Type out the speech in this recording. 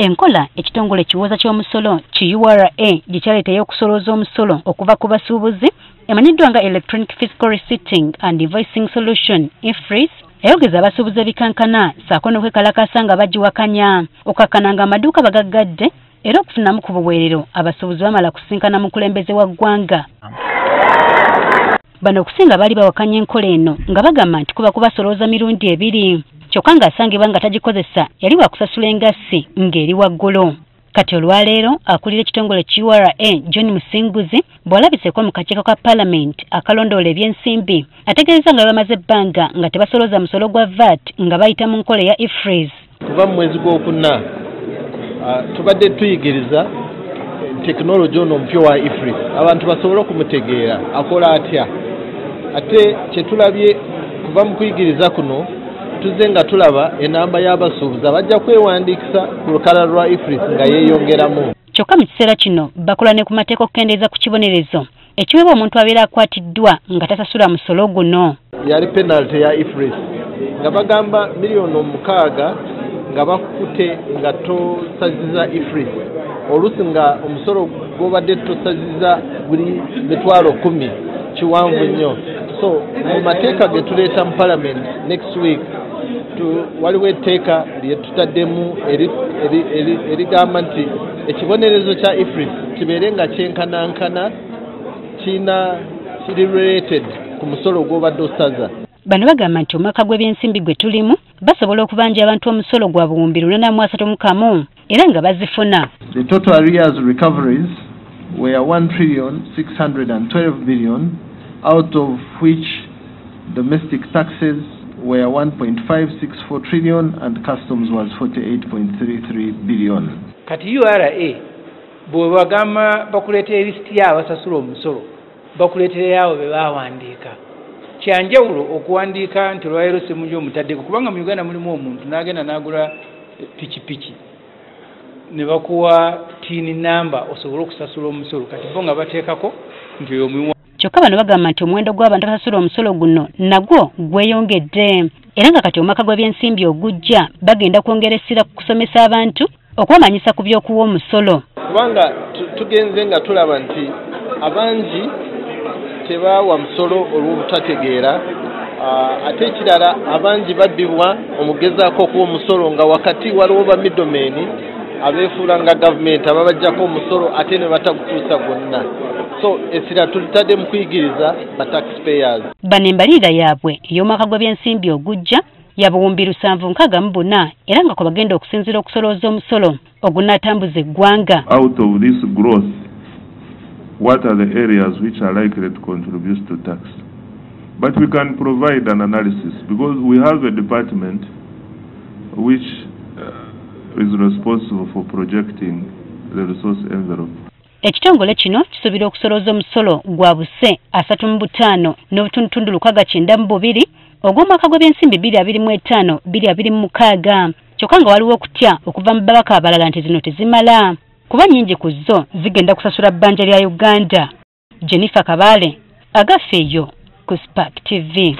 Enkola ekitongole kiwoza ky'omusolo ki URA gikyaleetayo okusolooza omusolo okuva ku basuubuzi emanyiddwa nga Electronic Fiscal Receipting and Invoicing Solution (EFRIS) eyogeza abasuubuzi ebikankana ssaako n'okwekalakaasa nga bagiwakanya okakkana nga amaduuka bagaggadde era okufunamu ku buweerero abasuubuzi bamala kusinkana mu kulembeze wa ggwanga. Bano okusinga baali bawakanya enkola eno nga bagamba nti kuba kubasolooza mirundi ebiri kyokka ng'asangibwa nga tagikozesa yali wakusasula engassi ng'eri waggulu. Kati olwaleero akulira ekitongole URA John Musinguzi bw'alabiseko mu kakiiko ka Paalamenti akalondoola ebyensimbi ategeeza nga bamaze ebbanga nga tebasolooza musolo gwa VAT nga bayita mu nkola ya EFRIS. Kuva mu mwezi gw'okuna tubadde tuyigiriza tekinologi ono omupya wa EFRIS abantu basobole okumutegeera akola atya ate kyetulabye kuva mu kuyigiriza kuno tuze nga tulaba enamba y'abasuubuzi abajja kwewandiikisa ku lukalala lwa EFRIS nga yeeyongeramu. Kyokka mu kiseera kino bakola ne ku mateeka okukendeeza ku kibonerezo ekiweebwa omuntu abeera akwatiddwa nga tasasula musolo guno. Yali penalty ya EFRIS nga bagamba miliyoni 6 nga bakute nga tosaziza EFRIS oluusi nga omusolo gw'obadde tosaziza buli mitwalo 10 kiwanvu nnyo. So mu mateeka ge tuleeta mu Parliament next week waliwo etteeka lye tutaddemu erigamba nti ekibonerezo kya EFRIS kibeere nga kyenkanankana kiri related ku musolo gw'obadde osaza. Bano bagamba nti omwaka gw'ebyensimbi gwe tulimu basobola okubanja abantu omusolo gwa buwumbi 431 era nga bazifuna. The total arrears recoveries were 1,612 billion, out of which domestic taxes were 1.564 trillion and customs was 48.33 billion. Kati URA bwe bagamba bakuleetera lisiti y'abasasula omusolo bakuleetera yaabo be bawandiika. Kyanjawulo okuwandiika nti olwaleero ssemujja omutaddeko kubanga mu Uganda mulimu omuntu n'agenda n'agula pikipiki ne bakuwa tiini namba osobole okusasula omusolo kati bo nga bateekako nti oyo omulimu. Kyokka bano bagamba nti omuwendo gw'abantu abasasula omusolo guno nagwo gweyongedde era nga kati omwaka gw'ebyensimbi ogujja bagenda kwongera essira ku kusomesa abantu okwamanyisa ku by'okuwa omusolo. Kubanga tugenze nga tulaba nti abangi tebawa musolo olw'obutategeera ate ekirala abangi babbibwa omugezaako okuwa omusolo nga wakati waliwo ba middlemen abeefuula nga gavumenti ababajjako omusolo ate ne batagutuusa gwonna. So essira tulitadde mu kuyigiriza ba taxpayers. Bano embalirira yaabwe ey'omwaka gw'ebyensimbi ogujja ya buwumbi 764 era nga kwe bagenda okusinziira okusolooza omusolo ogunaatambuza eggwanga. Out of this growth, what are the areas which are likely to contribute to tax? But we can provide an analysis because we have a department which is responsible for projecting the resource envelope. Ekitongole kino kisuubira okusolooza omusolo gwa buse 35 n'obutundutundu 692 ogw'omwaka gw'ebyensimbi 2025-2026 kyokka nga waliwo okutya okuva mu babaka abalala nti zino tezimala kuba nnyingi ku zo zigenda kusasula bbanja lya Uganda. Jennifer Kabale agafeeyo ku Spark TV.